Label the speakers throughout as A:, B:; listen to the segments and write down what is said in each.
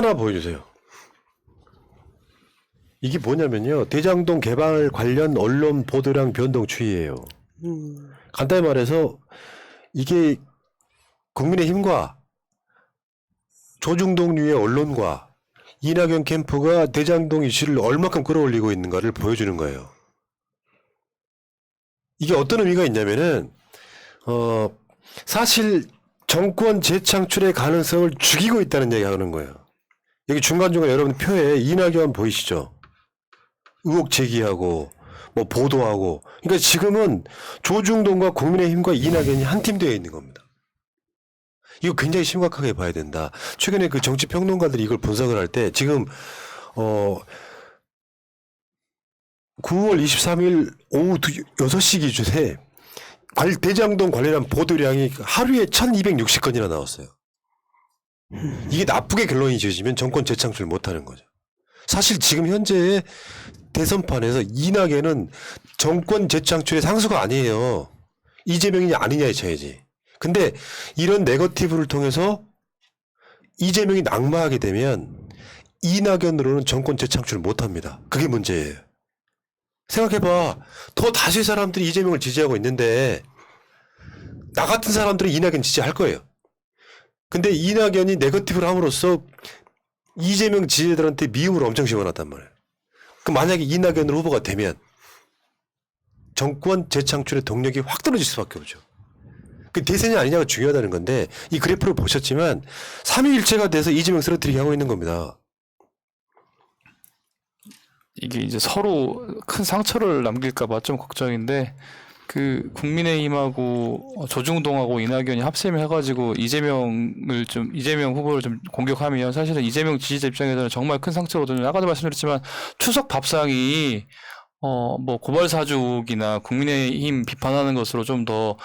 A: 하나 보여주세요. 이게 뭐냐면요. 대장동 개발 관련 언론 보도량 변동 추이예요. 간단히 말해서 이게 국민의힘과 조중동류의 언론과 이낙연 캠프가 대장동 이슈를 얼마큼 끌어올리고 있는가를 보여주는 거예요. 이게 어떤 의미가 있냐면은 사실 정권 재창출의 가능성을 죽이고 있다는 얘기 하는 거예요. 여기 중간중간 여러분 표에 이낙연 보이시죠? 의혹 제기하고 뭐 보도하고. 그러니까 지금은 조중동과 국민의힘과 이낙연이 한 팀 되어 있는 겁니다. 이거 굉장히 심각하게 봐야 된다. 최근에 그 정치 평론가들이 이걸 분석을 할 때 지금 9월 23일 오후 6시 기준에 대장동 관련한 보도량이 하루에 1260건이나 나왔어요. 이게 나쁘게 결론이 지어지면 정권 재창출 못하는 거죠. 사실 지금 현재의 대선판에서 이낙연은 정권 재창출의 상수가 아니에요. 이재명이 아니냐의 차이지. 근데 이런 네거티브를 통해서 이재명이 낙마하게 되면 이낙연으로는 정권 재창출을 못합니다. 그게 문제예요. 생각해봐. 더 다수의 사람들이 이재명을 지지하고 있는데 나 같은 사람들은 이낙연 지지할 거예요. 근데 이낙연이 네거티브를 함으로써 이재명 지지자들한테 미움을 엄청 심어놨단 말이에요. 그 만약에 이낙연으로 후보가 되면 정권 재창출의 동력이 확 떨어질 수밖에 없죠. 그 대선이 아니냐가 중요하다는 건데 이 그래프를 보셨지만 3위일체가 돼서 이재명 쓰러뜨리게 하고 있는 겁니다.
B: 이게 이제 서로 큰 상처를 남길까봐 좀 걱정인데 그 국민의힘하고 조중동하고 이낙연이 합sem해가지고 이재명 후보를 좀 공격하면 사실은 이재명 지지자 입장에서는 정말 큰 상처거든요. 아까도 말씀드렸지만 추석 밥상이 뭐 고발사주이나 국민의힘 비판하는 것으로 좀 더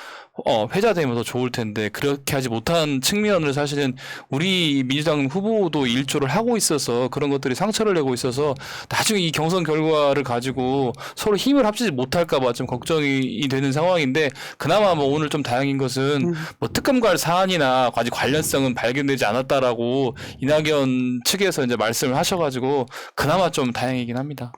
B: 회자되면 더 좋을 텐데 그렇게 하지 못한 측면을 사실은 우리 민주당 후보도 일조를 하고 있어서 그런 것들이 상처를 내고 있어서 나중에 이 경선 결과를 가지고 서로 힘을 합치지 못할까봐 좀 걱정이 되는 상황인데 그나마 뭐 오늘 좀 다행인 것은 뭐 특검갈 사안이나 아직 관련성은 발견되지 않았다라고 이낙연 측에서 이제 말씀을 하셔가지고 그나마 좀 다행이긴 합니다.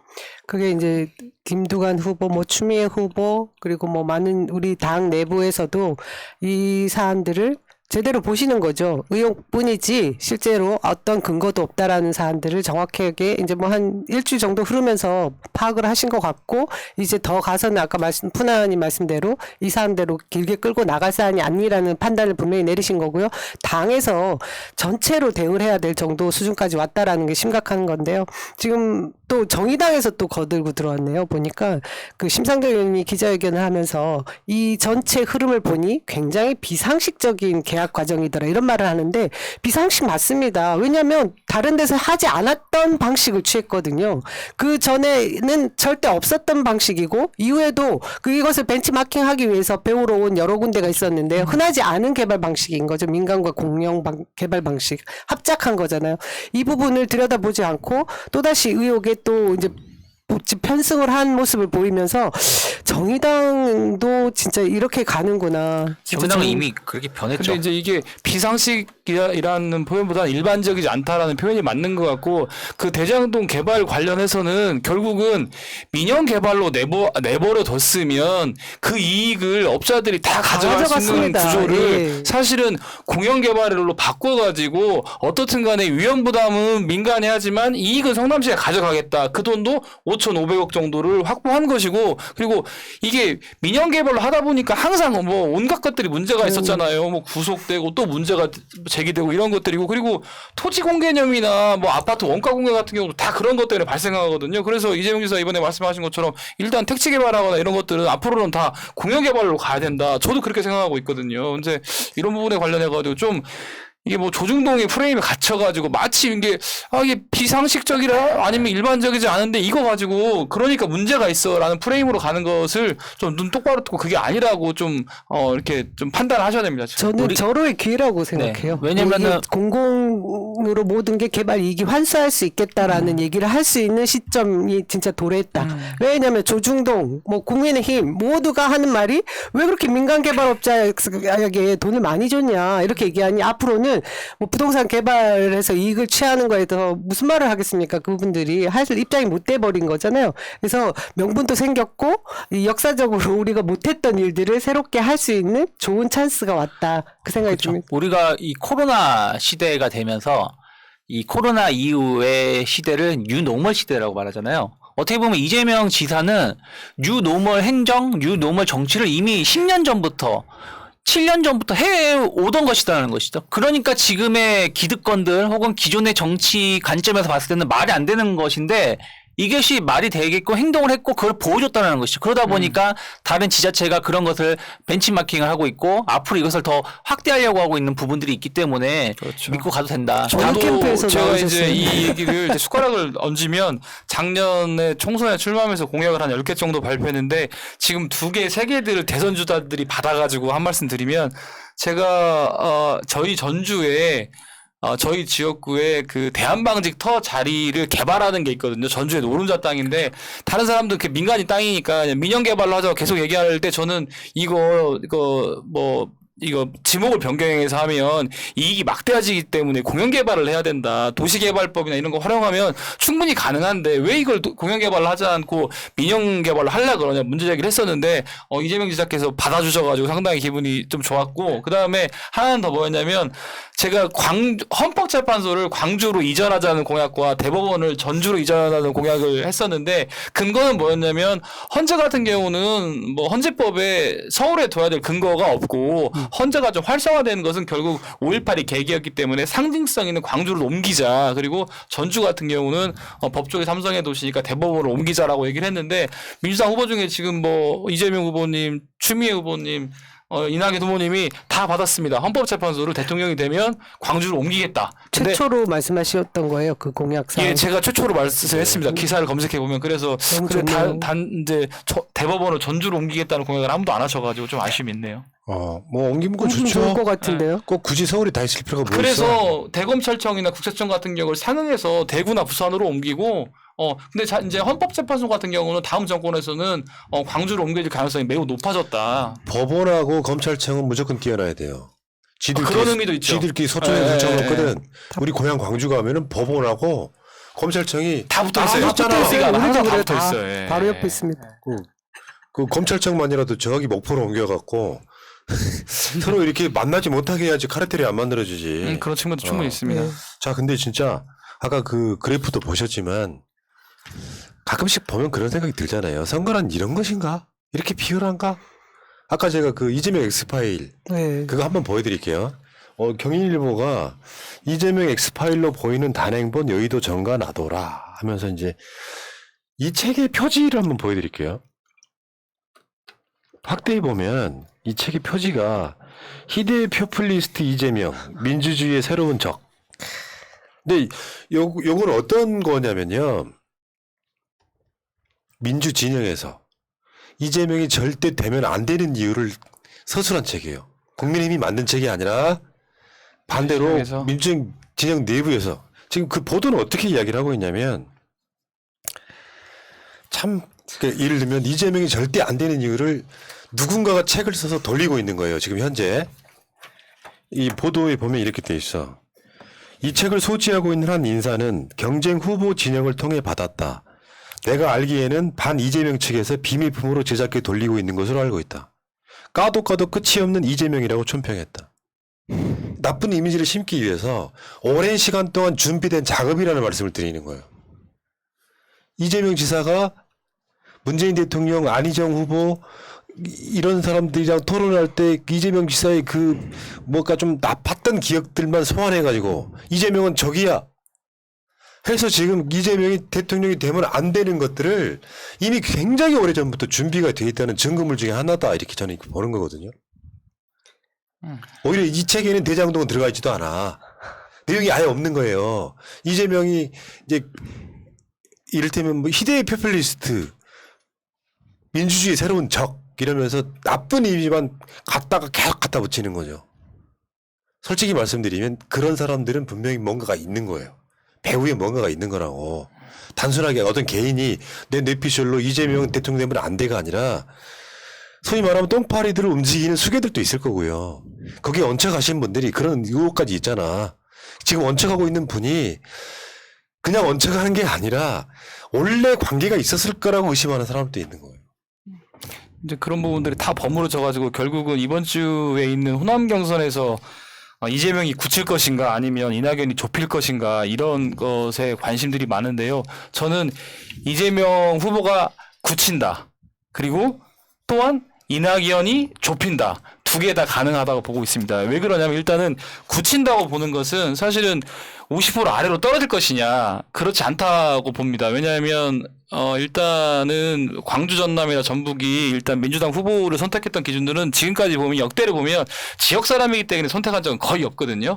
C: 그게 이제 김두관 후보, 뭐 추미애 후보, 그리고 뭐 많은 우리 당 내부에서도 이 사안들을 제대로 보시는 거죠. 의혹뿐이지 실제로 어떤 근거도 없다라는 사안들을 정확하게 이제 뭐 한 일주일 정도 흐르면서 파악을 하신 것 같고 이제 더 가서는 아까 푸나님 말씀대로 이 사안대로 길게 끌고 나갈 사안이 아니라는 판단을 분명히 내리신 거고요. 당에서 전체로 대응을 해야 될 정도 수준까지 왔다라는 게 심각한 건데요. 지금 또 정의당에서 또 거들고 들어왔네요. 보니까 그 심상정 의원이 기자회견을 하면서 이 전체 흐름을 보니 굉장히 비상식적인 계약 과정이더라 이런 말을 하는데 비상식 맞습니다. 왜냐하면 다른 데서 하지 않았던 방식을 취했거든요. 그 전에는 절대 없었던 방식이고 이후에도 이것을 벤치마킹하기 위해서 배우러 온 여러 군데가 있었는데요. 흔하지 않은 개발 방식인 거죠. 민간과 공영 개발 방식 합작한 거잖아요. 이 부분을 들여다보지 않고 또다시 의혹에 또 이제 편승을 한 모습을 보이면서 정의당도 진짜 이렇게 가는구나.
D: 정의당은 이미 그렇게 변했죠.
B: 근데 이제 이게 비상식이라는 표현보다는 일반적이지 않다라는 표현이 맞는 것 같고 그 대장동 개발 관련해서는 결국은 민영 개발로 내버려 뒀으면 그 이익을 업자들이 다 가져갈 수 있는 구조를
C: 예.
B: 사실은 공영 개발로 바꿔가지고 어떻든 간에 위험 부담은 민간이 하지만 이익은 성남시가 가져가겠다. 그 돈도 5,500억 정도를 확보한 것이고 그리고 이게 민영 개발로 하다 보니까 항상 뭐 온갖 것들이 문제가 있었잖아요. 뭐 구속되고 또 문제가 제기되고 이런 것들이고 그리고 토지 공개념이나 뭐 아파트 원가 공개 같은 경우도 다 그런 것 때문에 발생하거든요. 그래서 이재명 지사 이번에 말씀하신 것처럼 일단 택지 개발하거나 이런 것들은 앞으로는 다 공영 개발로 가야 된다. 저도 그렇게 생각하고 있거든요. 근데 이런 부분에 관련해 가지고 좀 이게 뭐 조중동의 프레임에 갇혀가지고 마치 이게 이게 비상식적이라 아니면 일반적이지 않은데 이거 가지고 그러니까 문제가 있어라는 프레임으로 가는 것을 좀 눈 똑바로 뜨고 그게 아니라고 좀 이렇게 좀 판단하셔야 됩니다.
C: 저는 절호의 기회라고 생각해요.
D: 네. 왜냐면은
C: 공공으로 모든 게 개발 이익이 환수할 수 있겠다라는 얘기를 할 수 있는 시점이 진짜 도래했다. 왜냐하면 조중동, 뭐 국민의힘 모두가 하는 말이 왜 그렇게 민간 개발업자에게 돈을 많이 줬냐 이렇게 얘기하니 앞으로는 그러면은 뭐 부동산 개발해서 이익을 취하는 거에 더 무슨 말을 하겠습니까? 그분들이 할 입장이 못 돼 버린 거잖아요. 그래서 명분도 생겼고 이 역사적으로 우리가 못했던 일들을 새롭게 할 수 있는 좋은 찬스가 왔다. 그 생각이 듭니다.
D: 우리가 이 코로나 시대가 되면서 이 코로나 이후의 시대를 뉴노멀 시대라고 말하잖아요. 어떻게 보면 이재명 지사는 뉴노멀 행정, 뉴노멀 정치를 이미 10년 전부터 7년 전부터 해오던 것이라는 것이죠. 그러니까 지금의 기득권들 혹은 기존의 정치 관점에서 봤을 때는 말이 안 되는 것인데 이것이 말이 되겠고 행동을 했고 그걸 보여줬다는 것이죠. 그러다 보니까 다른 지자체가 그런 것을 벤치마킹을 하고 있고 앞으로 이것을 더 확대하려고 하고 있는 부분들이 있기 때문에
B: 그렇죠.
D: 믿고 가도 된다.
C: 어느 캠프에서
B: 제가
C: 나오셨어요?
B: 이제 이 얘기를 이제 숟가락을 얹으면 작년에 총선에 출마하면서 공약을 한 10개 정도 발표했는데 지금 2개, 3개들을 대선 주자들이 받아가지고 한 말씀 드리면 제가 저희 전주에 저희 지역구에 그 대한방직 터 자리를 개발하는 게 있거든요. 전주의 노른자 땅인데 다른 사람들 그 민간인 땅이니까 그냥 민영 개발로 하자고 계속 얘기할 때 저는 이거 지목을 변경해서 하면 이익이 막대해지기 때문에 공영 개발을 해야 된다. 도시 개발법이나 이런 거 활용하면 충분히 가능한데 왜 이걸 공영 개발을 하지 않고 민영 개발로 하려고 그러냐 문제 제기를 했었는데 이재명 지사께서 받아주셔가지고 상당히 기분이 좀 좋았고 그 다음에 하나는 더 뭐였냐면 제가 헌법재판소를 광주로 이전하자는 공약과 대법원을 전주로 이전하자는 공약을 했었는데 근거는 뭐였냐면 헌재 같은 경우는 뭐 헌재법에 서울에 둬야 될 근거가 없고 헌재가 좀 활성화되는 것은 결국 5.18이 계기였기 때문에 상징성 있는 광주를 옮기자. 그리고 전주 같은 경우는 법조계 삼성의 도시니까 대법원으로 옮기자라고 얘기를 했는데 민주당 후보 중에 지금 뭐 이재명 후보님, 추미애 후보님, 이낙연 후보님이 다 받았습니다. 헌법재판소를 대통령이 되면 광주로 옮기겠다. 근데
C: 최초로 말씀하셨던 거예요. 그 공약상.
B: 예, 제가 최초로 말씀했습니다. 기사를 검색해 보면 그래서
C: 너무
B: 그래
C: 좋네요.
B: 이제 대법원을 전주로 옮기겠다는 공약을 아무도 안 하셔가지고 좀 아쉬움이 있네요.
A: 뭐 옮기면 건
C: 좋을
A: 좋죠.
C: 것 같은데요.
A: 꼭 굳이 서울에 다 있을 필요가 뭐 있어.
B: 그래서 대검찰청이나 국세청 같은 경우를 상응해서 대구나 부산으로 옮기고 근데 이제 헌법재판소 같은 경우는 다음 정권에서는 광주로 옮겨질 가능성이 매우 높아졌다.
A: 법원하고 검찰청은 무조건 끼어나야 돼요.
B: 그런 의미도 있죠.
A: 지들끼리 소통에
B: 예,
A: 붙여놓거든. 우리 고향 광주 가면은 법원하고 검찰청이
B: 다 붙어 있어요.
A: 다 붙어 있어요.
B: 우리가
C: 우리도
B: 다
C: 그래
B: 붙어
C: 다
B: 있어요. 예.
C: 바로 옆에 있습니다.
A: 그 검찰청만이라도 저기 목포로 옮겨갖고 서로 이렇게 만나지 못하게 해야지 카르텔이 안 만들어지지.
B: 그런 측면도 충분히 있습니다.
C: 예.
A: 자, 근데 진짜 아까 그 그래프도 보셨지만 가끔씩 보면 그런 생각이 들잖아요. 선거란 이런 것인가? 이렇게 비열한가? 아까 제가 그 이재명 엑스파일
C: 네.
A: 그거 한번 보여드릴게요. 경인일보가 이재명 엑스파일로 보이는 단행본 여의도 정가 나도라 하면서 이제 이 책의 표지를 한번 보여드릴게요. 확대해 보면 이 책의 표지가 희대의 표퓰리스트 이재명 민주주의의 새로운 적. 근데 요건 어떤 거냐면요. 민주 진영에서 이재명이 절대 되면 안 되는 이유를 서술한 책이에요. 국민의힘이 만든 책이 아니라 반대로
B: 진영에서?
A: 민주 진영 내부에서 지금 그 보도는 어떻게 이야기를 하고 있냐면 참 예를 들면 이재명이 절대 안 되는 이유를 누군가가 책을 써서 돌리고 있는 거예요. 지금 현재 이 보도에 보면 이렇게 돼 있어. 이 책을 소지하고 있는 한 인사는 경쟁 후보 진영을 통해 받았다. 내가 알기에는 반 이재명 측에서 비밀품으로 제작해 돌리고 있는 것으로 알고 있다. 까도 끝이 없는 이재명이라고 촌평했다. 나쁜 이미지를 심기 위해서 오랜 시간 동안 준비된 작업이라는 말씀을 드리는 거예요. 이재명 지사가 문재인 대통령, 안희정 후보 이런 사람들이랑 토론할 때 이재명 지사의 그 뭔가 좀 나빴던 기억들만 소환해가지고 이재명은 적이야 해서 지금 이재명이 대통령이 되면 안 되는 것들을 이미 굉장히 오래전부터 준비가 돼 있다는 증거물 중에 하나다 이렇게 저는 보는 거거든요. 오히려 이 책에는 대장동은 들어가 있지도 않아. 내용이 아예 없는 거예요. 이재명이 이제 이를테면 뭐 희대의 포퓰리스트 민주주의 새로운 적 이러면서 나쁜 이미지만 계속 갖다 붙이는 거죠. 솔직히 말씀드리면 그런 사람들은 분명히 뭔가가 있는 거예요. 배후에 뭔가가 있는 거라고. 단순하게 어떤 개인이 내 뇌피셜로 이재명 대통령 되면 안 돼가 아니라 소위 말하면 똥파리들을 움직이는 수괴들도 있을 거고요. 거기에 얹혀가신 분들이 그런 의혹까지 있잖아. 지금 얹혀가고 있는 분이 그냥 얹혀가는 게 아니라 원래 관계가 있었을 거라고 의심하는 사람도 있는 거예요.
B: 이제 그런 부분들이 다 버무려져 가지고 결국은 이번 주에 있는 호남 경선에서 이재명이 굳힐 것인가 아니면 이낙연이 좁힐 것인가 이런 것에 관심들이 많은데요. 저는 이재명 후보가 굳힌다. 그리고 또한 이낙연이 좁힌다. 두 개 다 가능하다고 보고 있습니다. 왜 그러냐면 일단은 굳힌다고 보는 것은 사실은 50% 아래로 떨어질 것이냐 그렇지 않다고 봅니다. 왜냐하면 일단은 광주 전남이나 전북이 일단 민주당 후보를 선택했던 기준들은 지금까지 보면 역대를 보면 지역 사람이기 때문에 선택한 적은 거의 없거든요.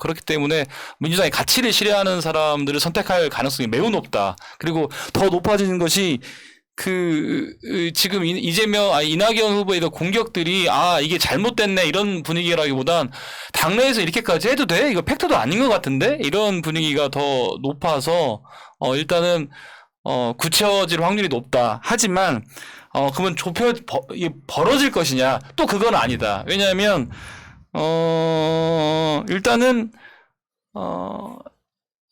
B: 그렇기 때문에 민주당의 가치를 실현하는 사람들을 선택할 가능성이 매우 높다. 그리고 더 높아지는 것이 지금 이낙연 후보의 공격들이 이게 잘못됐네 이런 분위기라기보단 당내에서 이렇게까지 해도 돼? 이거 팩트도 아닌 것 같은데? 이런 분위기가 더 높아서 일단은 굳혀질 확률이 높다. 하지만 그러면 벌어질 것이냐? 또 그건 아니다. 왜냐하면 일단은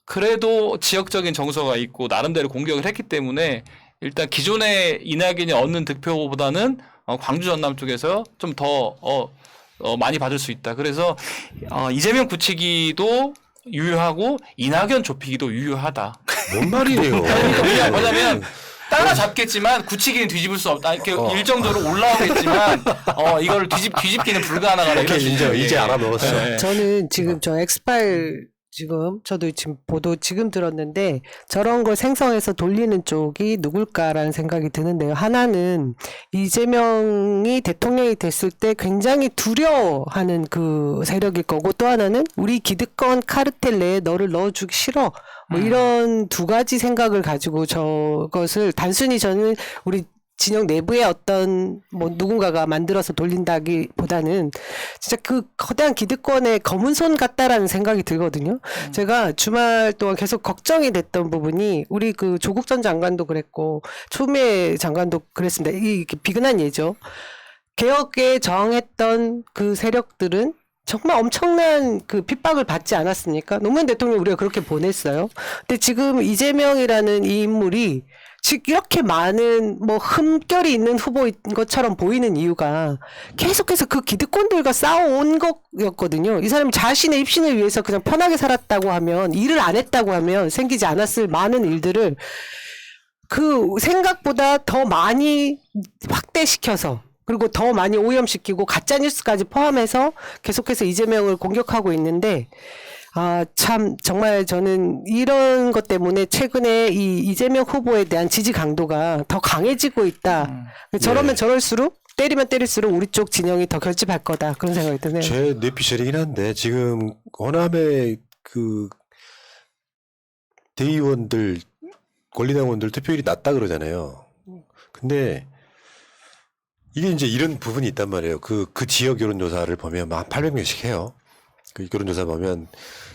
B: 그래도 지역적인 정서가 있고 나름대로 공격을 했기 때문에 일단 기존의 이낙연이 얻는 득표보다는 광주 전남 쪽에서 좀 더 많이 받을 수 있다. 그래서 이재명 굳히기도 유효하고 이낙연 좁히기도 유효하다.
A: 뭔 말이에요?
B: 왜냐면 따라잡겠지만 굳히기는 뒤집을 수 없다. 이렇게 일정적으로 올라오겠지만 이걸 뒤집기는 불가능하다. 이런
A: 인정. 이제 알아먹었어.
B: 네.
C: 저는 지금 저 엑스파일 지금 저도 지금 보도 지금 들었는데 저런 걸 생성해서 돌리는 쪽이 누굴까라는 생각이 드는데요. 하나는 이재명이 대통령이 됐을 때 굉장히 두려워하는 그 세력일 거고, 또 하나는 우리 기득권 카르텔 내에 너를 넣어주기 싫어. 뭐 이런 두 가지 생각을 가지고 저것을 단순히 저는 우리 진영 내부의 어떤 뭐 누군가가 만들어서 돌린다기보다는 진짜 그 거대한 기득권의 검은 손 같다라는 생각이 들거든요. 제가 주말 동안 계속 걱정이 됐던 부분이 우리 그 조국 전 장관도 그랬고 추미애 장관도 그랬습니다. 이게 비근한 예죠. 개혁에 저항했던 그 세력들은 정말 엄청난 그 핍박을 받지 않았습니까? 노무현 대통령 우리가 그렇게 보냈어요. 근데 지금 이재명이라는 이 인물이 즉 이렇게 많은 뭐 흠결이 있는 후보인 것처럼 보이는 이유가 계속해서 그 기득권들과 싸워온 거였거든요. 이 사람이 자신의 입신을 위해서 그냥 편하게 살았다고 하면, 일을 안 했다고 하면 생기지 않았을 많은 일들을 그 생각보다 더 많이 확대시켜서, 그리고 더 많이 오염시키고 가짜뉴스까지 포함해서 계속해서 이재명을 공격하고 있는데, 참 정말 저는 이런 것 때문에 최근에 이 이재명 후보에 대한 지지 강도가 더 강해지고 있다. 저러면 저럴수록, 때리면 때릴수록 우리 쪽 진영이 더 결집할 거다. 그런 생각이 드네요.
A: 제 뇌피셜이긴 한데 지금 호남의 그 대의원들, 권리당원들 투표율이 낮다 그러잖아요. 근데 이게 이제 이런 부분이 있단 말이에요. 그 지역 여론조사를 보면 한 800명씩 해요. 그 여론조사 보면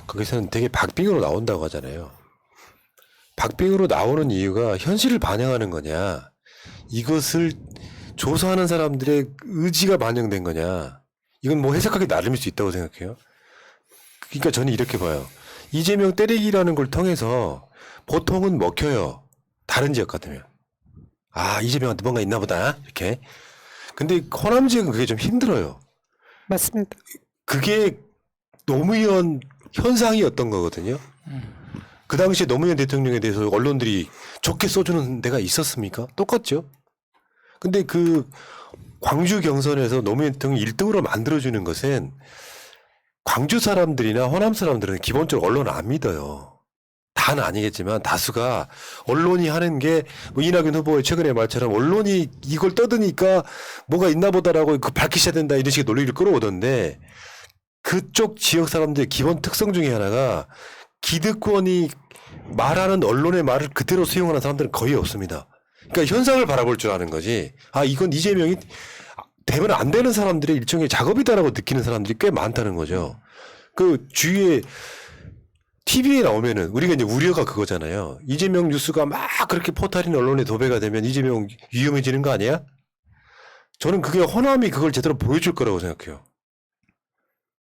A: 거기서는 되게 박빙으로 나온다고 하잖아요. 박빙으로 나오는 이유가 현실을 반영하는 거냐, 이것을 조사하는 사람들의 의지가 반영된 거냐, 이건 뭐 해석하기 나름일 수 있다고 생각해요. 그러니까 저는 이렇게 봐요. 이재명 때리기라는 걸 통해서 보통은 먹혀요. 다른 지역 같으면. 이재명한테 뭔가 있나 보다. 이렇게. 근데 호남 지역은 그게 좀 힘들어요.
C: 맞습니다.
A: 그게 노무현 현상이었던 거거든요. 그 당시에 노무현 대통령에 대해서 언론들이 좋게 써주는 데가 있었습니까? 똑같죠. 근데 그 광주 경선에서 노무현 대통령이 1등으로 만들어주는 것은 광주 사람들이나 호남 사람들은 기본적으로 언론 안 믿어요. 다는 아니겠지만 다수가 언론이 하는 게 뭐 이낙연 후보의 최근의 말처럼 언론이 이걸 떠드니까 뭐가 있나 보다라고 밝히셔야 된다 이런 식의 논리를 끌어오던데, 그쪽 지역 사람들의 기본 특성 중에 하나가 기득권이 말하는 언론의 말을 그대로 수용하는 사람들은 거의 없습니다. 그러니까 현상을 바라볼 줄 아는 거지. 이건 이재명이 되면 안 되는 사람들의 일종의 작업이다라고 느끼는 사람들이 꽤 많다는 거죠. 그 주위에 TV에 나오면은 우리가 이제 우려가 그거잖아요. 이재명 뉴스가 막 그렇게 포탈인 언론에 도배가 되면 이재명 위험해지는 거 아니야? 저는 그게 호남이 그걸 제대로 보여줄 거라고 생각해요.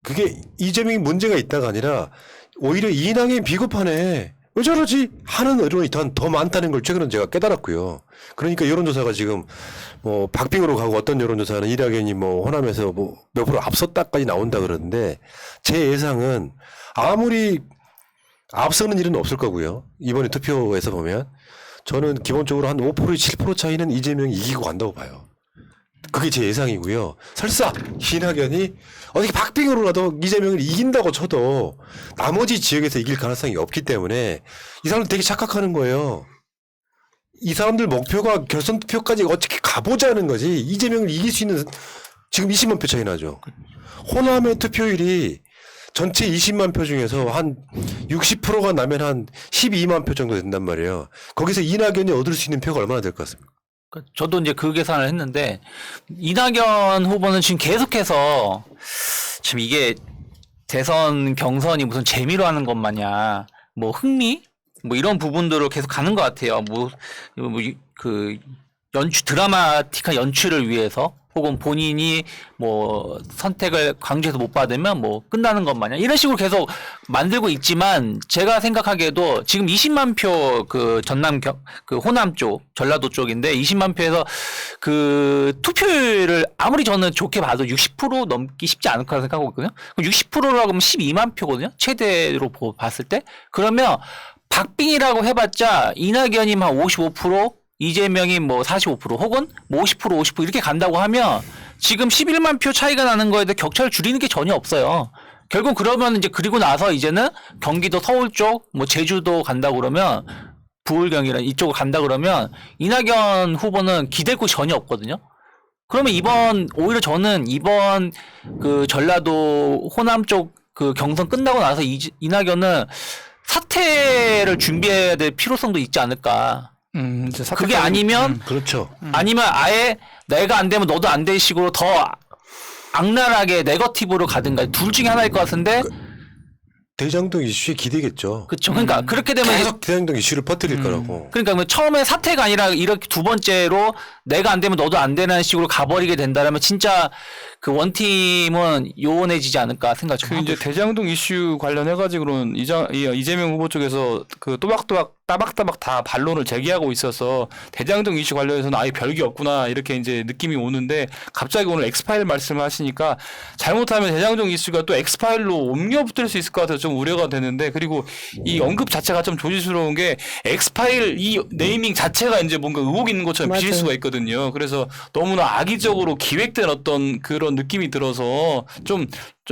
A: 그게 이재명이 문제가 있다가 아니라 오히려 이낙연이 비겁하네. 왜 저러지? 하는 의론이 더 많다는 걸 최근에 제가 깨달았고요. 그러니까 여론조사가 지금 뭐 박빙으로 가고 어떤 여론조사는 이낙연이 뭐 호남에서 뭐 몇 프로 앞섰다까지 나온다 그러는데 제 예상은 아무리 앞서는 일은 없을 거고요. 이번에 투표에서 보면 저는 기본적으로 한 5% 7% 차이는 이재명이 이기고 간다고 봐요. 그게 제 예상이고요. 설사 이낙연이 어떻게 박빙으로라도 이재명을 이긴다고 쳐도 나머지 지역에서 이길 가능성이 없기 때문에 이 사람들 되게 착각하는 거예요. 이 사람들 목표가 결선 투표까지 어떻게 가보자는 거지. 이재명을 이길 수 있는 지금 20만 표 차이 나죠. 호남의 투표율이 전체 20만 표 중에서 한 60%가 나면 한 12만 표 정도 된단 말이에요. 거기서 이낙연이 얻을 수 있는 표가 얼마나 될 것 같습니까?
D: 저도 이제 그 계산을 했는데 이낙연 후보는 지금 계속해서 지금 이게 대선 경선이 무슨 재미로 하는 것 마냥 뭐 흥미 뭐 이런 부분들로 계속 가는 것 같아요. 그 드라마틱한 연출을 위해서 혹은 본인이 뭐 선택을 광주에서 못 받으면 뭐 끝나는 것 마냥 이런 식으로 계속 만들고 있지만 제가 생각하기에도 지금 20만 표 그 그 호남 쪽 전라도 쪽인데 20만 표에서 그 투표율을 아무리 저는 좋게 봐도 60% 넘기 쉽지 않을 거라 생각하고 있거든요. 그럼 60%라고 하면 12만 표거든요. 최대로 봤을 때. 그러면 박빙이라고 해봤자 이낙연이 한 55% 이재명이 뭐 45% 혹은 뭐 50% 이렇게 간다고 하면 지금 11만 표 차이가 나는 거에 대해 격차를 줄이는 게 전혀 없어요. 결국 그러면 이제 그리고 나서 이제는 경기도 서울 쪽 뭐 제주도 간다고 그러면 부울경이나 이쪽으로 간다 그러면 이낙연 후보는 기댈 곳이 전혀 없거든요. 그러면 오히려 저는 이번 그 전라도 호남 쪽 그 경선 끝나고 나서 이낙연은 사퇴를 준비해야 될 필요성도 있지 않을까.
B: 이제
D: 그게 아니면
A: 그렇죠.
D: 아니면 아예 내가 안 되면 너도 안 될 식으로 더 악랄하게 네거티브로 가든가 둘 중에 하나일 것 같은데.
A: 대장동 이슈에 기대겠죠.
D: 그렇죠. 그러니까 그렇게 되면
A: 계속 대장동 이슈를 퍼뜨릴 거라고.
D: 그러니까 뭐 처음에 사태가 아니라 이렇게 두 번째로 내가 안 되면 너도 안 되는 식으로 가버리게 된다면 진짜 그 원팀은 요원해지지 않을까 생각 좀
B: 그
D: 하고
B: 이제
D: 있어요.
B: 대장동 이슈 관련해가지고는 이재명 후보 쪽에서 그 따박따박 다 반론을 제기하고 있어서 대장동 이슈 관련해서는 아예 별게 없구나 이렇게 이제 느낌이 오는데 갑자기 오늘 엑스파일 말씀하시니까 잘못하면 대장동 이슈가 또 엑스파일로 옮겨붙을 수 있을 것 같아서 좀 우려가 되는데 그리고 이 언급 자체가 좀 조심스러운 게 엑스파일 이 네이밍 자체가 이제 뭔가 의혹 있는 것처럼
C: 맞아요.
B: 비칠 수가 있거든요. 그래서 너무나 악의적으로 기획된 어떤 그런 느낌이 들어서 좀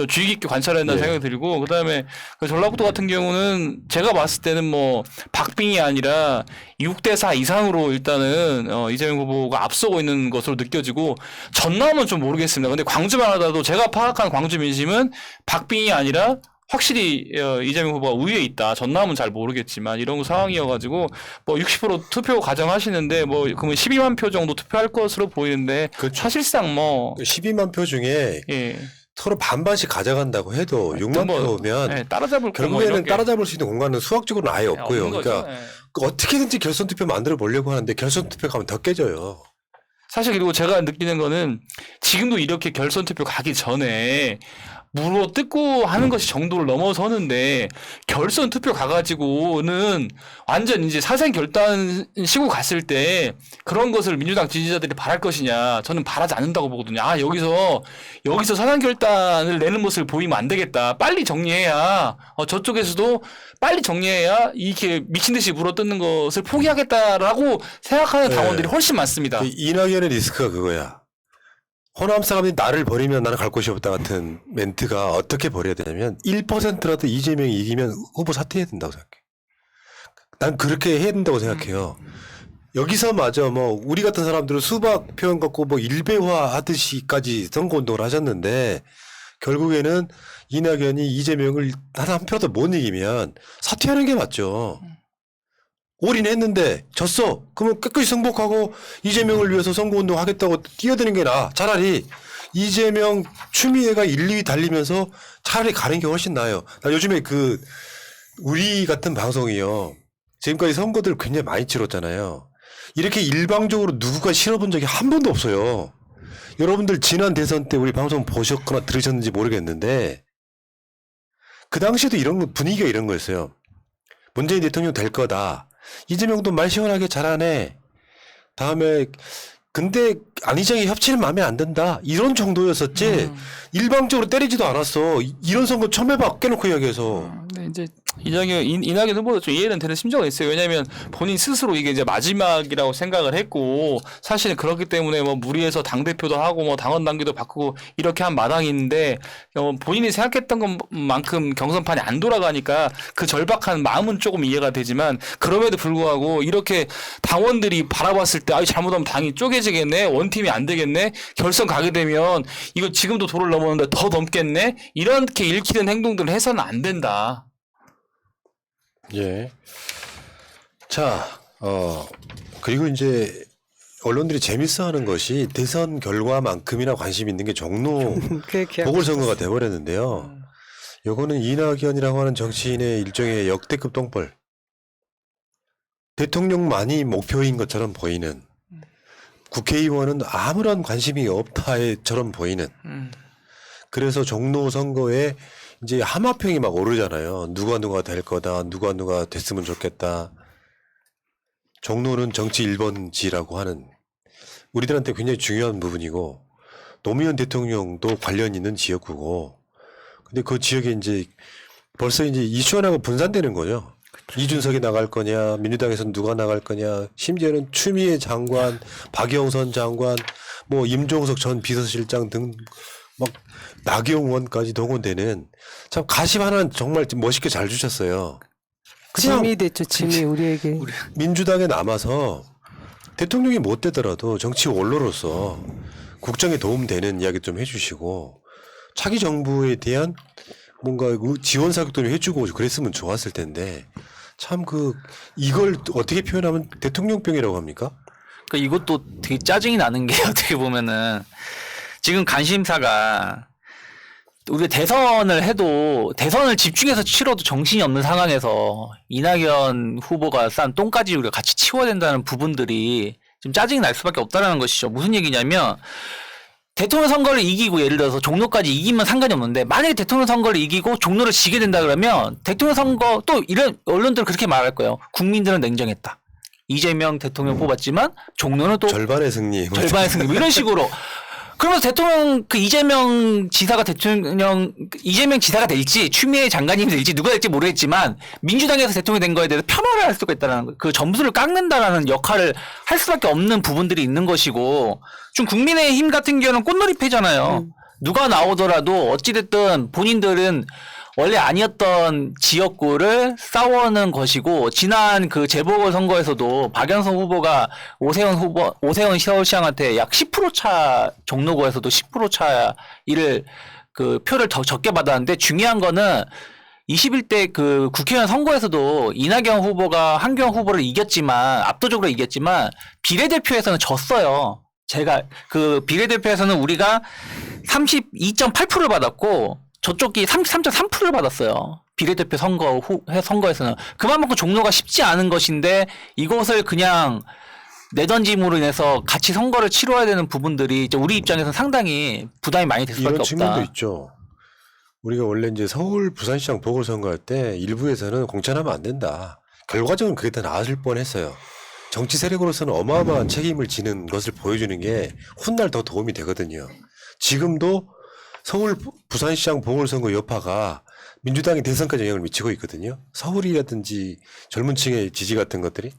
B: 주의 깊게 관찰해야 한다는
A: 네.
B: 생각이 들고 그다음에 그 전라북도 같은 경우는 제가 봤을 때는 뭐 박빙이 아니라 6대4 이상으로 일단은 이재명 후보가 앞서고 있는 것으로 느껴지고 전남은 좀 모르겠습니다. 근데 광주만 하더라도 제가 파악한 광주 민심은 박빙이 아니라 확실히 이재명 후보가 우위에 있다. 전남은 잘 모르겠지만 이런 상황이어가지고 뭐 60% 투표 가정하시는데 뭐 그러면 12만 표 정도 투표할 것으로 보이는데
A: 그렇죠.
B: 사실상 뭐
A: 12만 표 중에
B: 예.
A: 서로 반반씩 가져간다고 해도 6만
B: 뭐,
A: 표면
B: 예, 따라잡을 거 뭐
A: 결국에는
B: 이런 게
A: 따라잡을 수 있는 공간은 수학적으로는 아예 없고요.
B: 없는 거죠.
A: 그러니까
B: 예.
A: 어떻게든지 결선 투표 만들어 보려고 하는데 결선 투표 가면 더 깨져요.
B: 사실 그리고 제가 느끼는 거는 지금도 이렇게 결선 투표 가기 전에 물어 뜯고 하는 것이 정도를 넘어서는데 결선 투표 가가지고는 완전 이제 사생 결단식으로 갔을 때 그런 것을 민주당 지지자들이 바랄 것이냐 저는 바라지 않는다고 보거든요. 아 여기서 사상 결단을 내는 모습을 보이면 안 되겠다. 빨리 정리해야 저쪽에서도 빨리 정리해야 이렇게 미친 듯이 물어 뜯는 것을 포기하겠다라고 생각하는
A: 네.
B: 당원들이 훨씬 많습니다.
A: 그 이낙연의 리스크가 그거야. 호남 사람들이 나를 버리면 나는 갈 곳이 없다 같은 멘트가 어떻게 버려야 되냐면 1%라도 이재명이 이기면 후보 사퇴해야 된다고 생각해. 난 그렇게 해야 된다고 생각해요. 여기서 마저 뭐 우리 같은 사람들은 수박 표현 갖고 뭐 일배화 하듯이까지 선거운동을 하셨는데 결국에는 이낙연이 이재명을 단 한 표라도 못 이기면 사퇴하는 게 맞죠. 올인했는데 졌어. 그러면 끝까지 승복하고 이재명을 위해서 선거운동 하겠다고 뛰어드는 게 나아. 차라리 이재명 추미애가 1, 2위 달리면서 차라리 가는 게 훨씬 나아요. 나 요즘에 우리 같은 방송이요. 지금까지 선거들 굉장히 많이 치렀잖아요. 이렇게 일방적으로 누구가 실어본 적이 한 번도 없어요. 여러분들 지난 대선 때 우리 방송 보셨거나 들으셨는지 모르겠는데 그 당시에도 분위기가 이런 거였어요. 문재인 대통령 될 거다. 이재명도 말 시원하게 잘하네. 다음에 근데 안희정이 협치는 마음에 안 든다. 이런 정도였었지. 일방적으로 때리지도 않았어. 이런 선거 처음 해봐. 깨놓고 이야기해서.
B: 근데 이제 이낙연 후보도 좀 이해는 되는 심정은 있어요. 왜냐하면 본인 스스로 이게 이제 마지막이라고 생각을 했고 사실은 그렇기 때문에 뭐 무리해서 당 대표도 하고 뭐 당원 당규도 바꾸고 이렇게 한 마당이 있는데 본인이 생각했던 것만큼 경선판이 안 돌아가니까 그 절박한 마음은 조금 이해가 되지만 그럼에도 불구하고 이렇게 당원들이 바라봤을 때 아 잘못하면 당이 쪼개지겠네, 원팀이 안 되겠네, 결선 가게 되면 이거 지금도 도를 넘었는데 더 넘겠네, 이렇게 읽히는 행동들을 해서는 안 된다.
A: 예. 자, 그리고 이제 언론들이 재밌어 하는 것이 대선 결과만큼이나 관심 있는 게 종로
C: 그렇게
A: 보궐선거가 돼버렸는데요. 요거는 이낙연이라고 하는 정치인의 일종의 역대급 똥벌. 대통령만이 목표인 것처럼 보이는, 국회의원은 아무런 관심이 없다처럼 보이는. 그래서 종로 선거에 이제 하마평이 막 오르잖아요. 누가 될 거다. 누가 됐으면 좋겠다. 종로는 정치 1번지라고 하는 우리들한테 굉장히 중요한 부분이고 노무현 대통령도 관련 있는 지역구고 근데 그 지역에 이제 벌써 이제 이슈하고 분산되는 거죠. 이준석이 나갈 거냐, 민주당에서는 누가 나갈 거냐, 심지어는 추미애 장관, 박영선 장관, 뭐 임종석 전 비서실장 등 막 나경원 의원까지 동원되는 참 가십 하나는 정말 멋있게 잘 주셨어요. 그냥
C: 짐이 됐죠, 짐이 우리에게.
A: 민주당에 남아서 대통령이 못 되더라도 정치 원로로서 국정에 도움되는 이야기 좀 해주시고 차기 정부에 대한 뭔가 지원 사격도 해주고 그랬으면 좋았을 텐데 참 이걸 어떻게 표현하면 대통령병이라고 합니까?
D: 그러니까 이것도 되게 짜증이 나는 게 어떻게 보면은 지금 관심사가 우리가 대선을 해도 대선을 집중해서 치러도 정신이 없는 상황에서 이낙연 후보가 싼 똥까지 우리가 같이 치워야 된다는 부분들이 좀 짜증이 날 수밖에 없다라는 것이죠. 무슨 얘기냐면 대통령 선거를 이기고 예를 들어서 종로까지 이기면 상관이 없는데 만약에 대통령 선거를 이기고 종로를 지게 된다 그러면 대통령 선거 또 이런 언론들은 그렇게 말할 거예요. 국민들은 냉정했다. 이재명 대통령 뽑았지만 종로는 또
A: 절반의 승리.
D: 절반의 승리 뭐 이런 식으로 그러면서 대통령 이재명 지사가 될지 추미애 장관님이 될지 누가 될지 모르겠지만 민주당에서 대통령이 된 거에 대해서 폄하를 할 수가 있다라는 거예요. 그 점수를 깎는다라는 역할을 할 수밖에 없는 부분들이 있는 것이고 좀 국민의힘 같은 경우는 꽃놀이패잖아요. 누가 나오더라도 어찌됐든 본인들은 원래 아니었던 지역구를 싸워는 것이고 지난 그 재보궐선거에서도 박영선 후보가 오세훈 서울시장한테 약 10% 차 종로구에서도 10% 차 이를 그 표를 더 적게 받았는데 중요한 거는 21대 그 국회의원 선거에서도 이낙연 후보가 한경원 후보를 이겼지만 압도적으로 이겼지만 비례대표에서는 졌어요. 제가 그 비례대표에서는 우리가 32.8%를 받았고 저쪽이 33.3%를 받았어요. 비례대표 선거에서는. 그만큼 종로가 쉽지 않은 것인데 이것을 그냥 내던짐으로 인해서 같이 선거를 치러야 되는 부분들이 이제 우리 입장에서는 상당히 부담이 많이 될 수밖에
A: 이런
D: 없다.
A: 측면도 있죠. 우리가 원래 이제 서울 부산시장 보궐선거할 때 일부에서는 공천하면 안 된다. 결과적으로 그게 더 나았을 뻔했어요. 정치 세력으로서는 어마어마한 책임을 지는 것을 보여주는 게 훗날 더 도움이 되거든요. 지금도 서울 부산시장 보궐선거 여파가 민주당의 대선까지 영향을 미치고 있거든요. 서울이라든지 젊은 층의 지지 같은 것들이.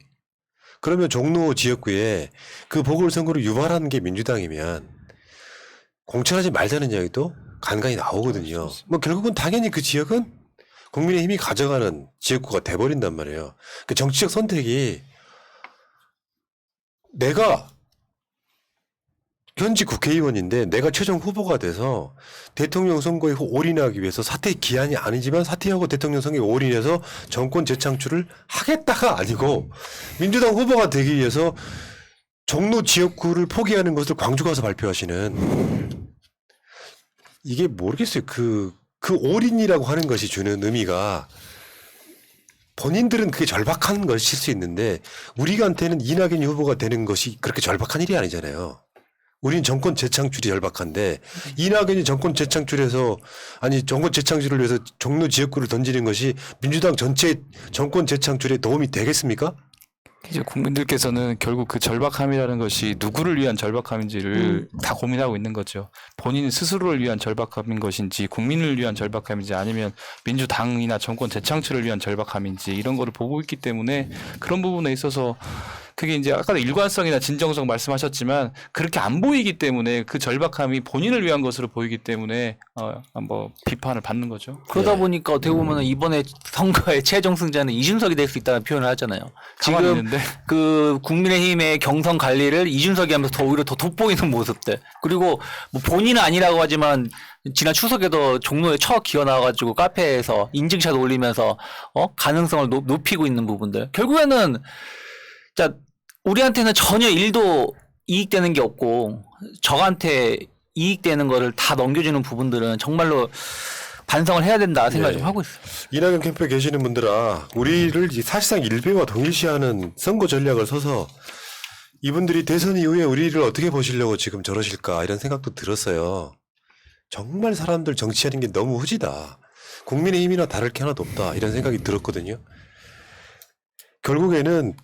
A: 그러면 종로 지역구에 그 보궐선거를 유발하는 게 민주당이면 공천하지 말자는 이야기도 간간히 나오거든요. 뭐 결국은 당연히 그 지역은 국민의힘이 가져가는 지역구가 돼버린단 말이에요. 그 정치적 선택이 내가 현직 국회의원인데 내가 최종 후보가 돼서 대통령 선거에 올인하기 위해서 사퇴 기한이 아니지만 사퇴하고 대통령 선거에 올인해서 정권 재창출을 하겠다가 아니고 민주당 후보가 되기 위해서 종로 지역구를 포기하는 것을 광주 가서 발표하시는 이게 모르겠어요. 그 올인이라고 하는 것이 주는 의미가 본인들은 그게 절박한 것일 수 있는데 우리한테는 이낙연 후보가 되는 것이 그렇게 절박한 일이 아니잖아요. 우린 정권 재창출이 열박한데 이낙연이 정권 재창출해서 정권 재창출을 위해서 종로 지역구를 던지는 것이 민주당 전체 정권 재창출에 도움이 되겠습니까?
B: 이제 국민들께서는 결국 그 절박함이라는 것이 누구를 위한 절박함인지를 다 고민하고 있는 거죠. 본인 스스로를 위한 절박함인 것인지 국민을 위한 절박함인지 아니면 민주당이나 정권 재창출을 위한 절박함인지 이런 거를 보고 있기 때문에 그런 부분에 있어서 그게 이제 아까도 일관성이나 진정성 말씀하셨지만 그렇게 안 보이기 때문에 그 절박함이 본인을 위한 것으로 보이기 때문에 뭐 비판을 받는 거죠.
D: 그러다
A: 예.
D: 보니까 어떻게 보면 이번에 선거의 최종 승자는 이준석이 될 수 있다는 표현을 하잖아요.
B: 가만히
D: 지금
B: 있는데.
D: 그 국민의힘의 경선 관리를 이준석이 하면서 더 오히려 더 돋보이는 모습들. 그리고 뭐 본인은 아니라고 하지만 지난 추석에도 종로에 기어 나와가지고 카페에서 인증샷 올리면서 가능성을 높이고 있는 부분들. 결국에는 자 우리한테는 전혀 일도 이익되는 게 없고 저한테 이익되는 거를 다 넘겨주는 부분들은 정말로 반성을 해야 된다 생각을
A: 예.
D: 좀 하고 있어요.
A: 이낙연 캠프에 계시는 분들아 우리를 사실상 일베와 동일시하는 선거 전략을 서서 이분들이 대선 이후에 우리를 어떻게 보시려고 지금 저러실까 이런 생각도 들었어요. 정말 사람들 정치하는 게 너무 후지다. 국민의힘이나 다를 게 하나도 없다 이런 생각이 들었거든요. 결국에는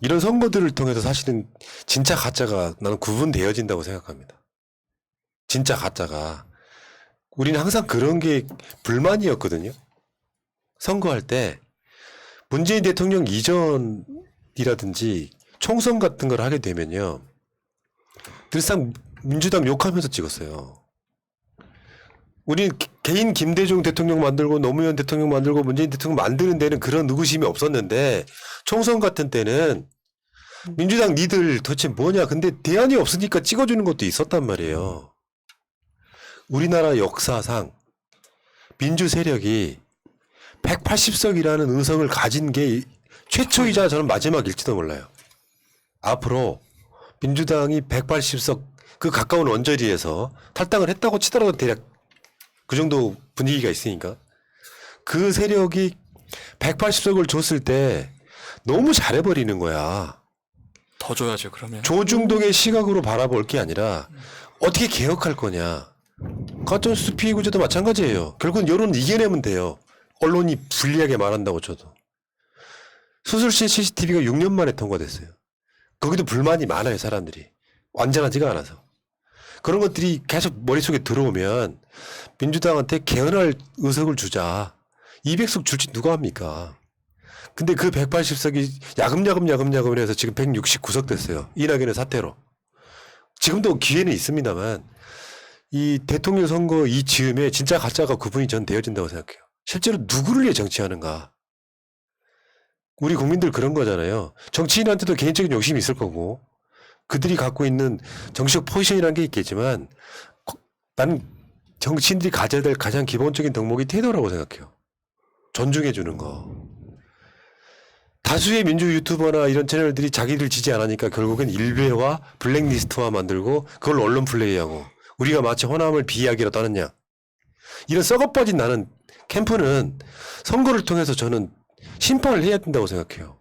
A: 이런 선거들을 통해서 사실은 진짜 가짜가 나는 구분되어진다고 생각합니다. 진짜 가짜가. 우리는 항상 그런 게 불만이었거든요. 선거할 때 문재인 대통령 이전이라든지 총선 같은 걸 하게 되면요. 늘상 민주당 욕하면서 찍었어요. 우리는 개인 김대중 대통령 만들고 노무현 대통령 만들고 문재인 대통령 만드는 데는 그런 의구심이 없었는데 총선 같은 때는 민주당 니들 도대체 뭐냐. 근데 대안이 없으니까 찍어주는 것도 있었단 말이에요. 우리나라 역사상 민주 세력이 180석이라는 의석을 가진 게 최초이자 저는 마지막일지도 몰라요. 앞으로 민주당이 180석 그 가까운 언저리에서 탈당을 했다고 치더라도 대략 그 정도 분위기가 있으니까 그 세력이 180석을 줬을 때 너무 잘해버리는 거야.
B: 더 줘야죠 그러면.
A: 조중동의 시각으로 바라볼 게 아니라 어떻게 개혁할 거냐. 가짜뉴스 피해 구제도 마찬가지예요. 결국은 여론을 이겨내면 돼요. 언론이 불리하게 말한다고 쳐도. 수술실 CCTV가 6년 만에 통과됐어요. 거기도 불만이 많아요 사람들이. 완전하지가 않아서. 그런 것들이 계속 머릿속에 들어오면 민주당한테 개헌할 의석을 주자. 200석 줄지 누가 합니까? 근데 그 180석이 야금야금 해서 지금 169석 됐어요. 이낙연의 사태로. 지금도 기회는 있습니다만 이 대통령 선거 이 즈음에 진짜 가짜가 구분이 전 되어진다고 생각해요. 실제로 누구를 위해 정치하는가. 우리 국민들 그런 거잖아요. 정치인한테도 개인적인 욕심이 있을 거고 그들이 갖고 있는 정치적 포지션이라는 게 있겠지만 난 정치인들이 가져야 될 가장 기본적인 덕목이 태도라고 생각해요. 존중해 주는 거. 다수의 민주 유튜버나 이런 채널들이 자기들 지지 안 하니까 결국엔 일베와 블랙리스트화 만들고 그걸 언론 플레이하고 우리가 마치 호남을 비이야기로 떠느냐. 이런 썩어빠진 나는 캠프는 선거를 통해서 저는 심판을 해야 된다고 생각해요.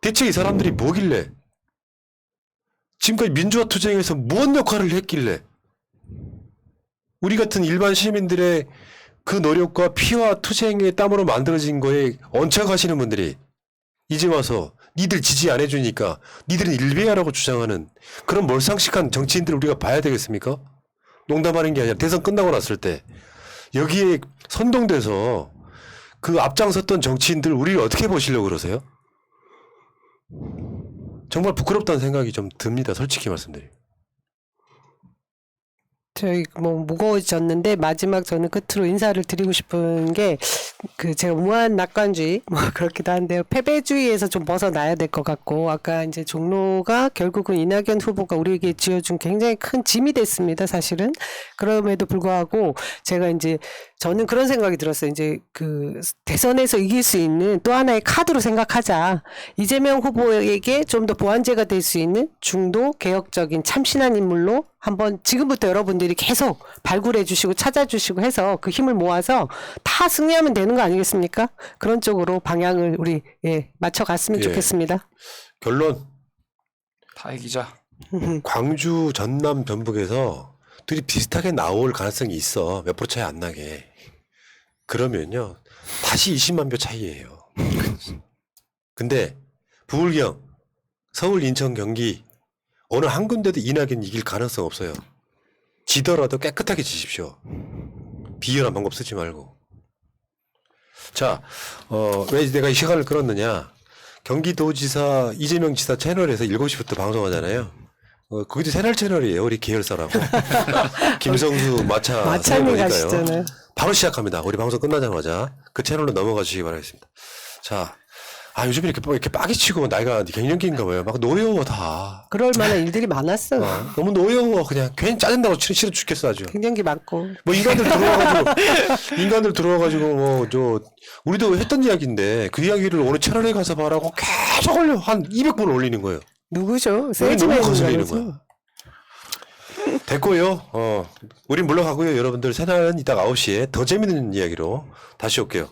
A: 대체 이 사람들이 뭐길래 지금까지 민주화 투쟁에서 무언 역할을 했길래 우리 같은 일반 시민들의 그 노력과 피와 투쟁의 땀으로 만들어진 거에 얹혀가시는 분들이 이제 와서 니들 지지 안 해주니까 니들은 일베야라고 주장하는 그런 몰상식한 정치인들을 우리가 봐야 되겠습니까? 농담하는 게 아니라 대선 끝나고 났을 때 여기에 선동돼서 그 앞장섰던 정치인들 우리를 어떻게 보시려고 그러세요? 정말 부끄럽다는 생각이 좀 듭니다. 솔직히 말씀드리면.
C: 저희 뭐 무거워졌는데 마지막 저는 끝으로 인사를 드리고 싶은 게 제가 무한 낙관주의 뭐 그렇기도 한데요. 패배주의에서 좀 벗어나야 될 것 같고 아까 이제 종로가 결국은 이낙연 후보가 우리에게 지어준 굉장히 큰 짐이 됐습니다. 사실은 그럼에도 불구하고 제가 이제 저는 그런 생각이 들었어요. 이제 대선에서 이길 수 있는 또 하나의 카드로 생각하자. 이재명 후보에게 좀 더 보완제가 될 수 있는 중도 개혁적인 참신한 인물로 한번 지금부터 여러분들이 계속 발굴해 주시고 찾아주시고 해서 그 힘을 모아서 다 승리하면 되는 거 아니겠습니까? 그런 쪽으로 방향을 우리 맞춰갔으면
A: 예.
C: 좋겠습니다.
A: 결론
B: 다 이기자.
A: 광주, 전남, 전북에서 둘이 비슷하게 나올 가능성이 있어. 몇 프로 차이 안 나게. 그러면요. 다시 20만 표 차이예요. 근데 부울경, 서울, 인천, 경기 어느 한 군데도 이낙연 이길 가능성 없어요. 지더라도 깨끗하게 지십시오. 비열한 방법 쓰지 말고. 자, 왜 내가 이 시간을 끌었느냐. 경기도지사 이재명 지사 채널에서 7시부터 방송하잖아요. 거기도 새날 채널이에요. 우리 계열사라고. 김성수 마차
C: 마차님
A: 사회보니까요.
C: 가시잖아요.
A: 바로 시작합니다. 우리 방송 끝나자마자 그 채널로 넘어가 주시기 바라겠습니다. 자, 요즘에 이렇게 빠개치고 나이가 갱년기인가 봐요. 막 노여워 다.
C: 그럴 만한 일들이 많았어요.
A: 너무 노여워. 그냥 괜히 짜증나고 싫어 죽겠어 아주.
C: 갱년기 많고.
A: 뭐 인간들 들어와가지고 우리도 했던 이야기인데 그 이야기를 어느 채널에 가서 말하고 계속 올려 한 200번 올리는 거예요.
C: 누구죠?
A: 왜
C: 세지만
A: 너무 거슬리는
C: 있는
A: 거야. 됐고요. 우린 물러가고요. 여러분들 새날은 이따 9시에 더 재밌는 이야기로 다시 올게요.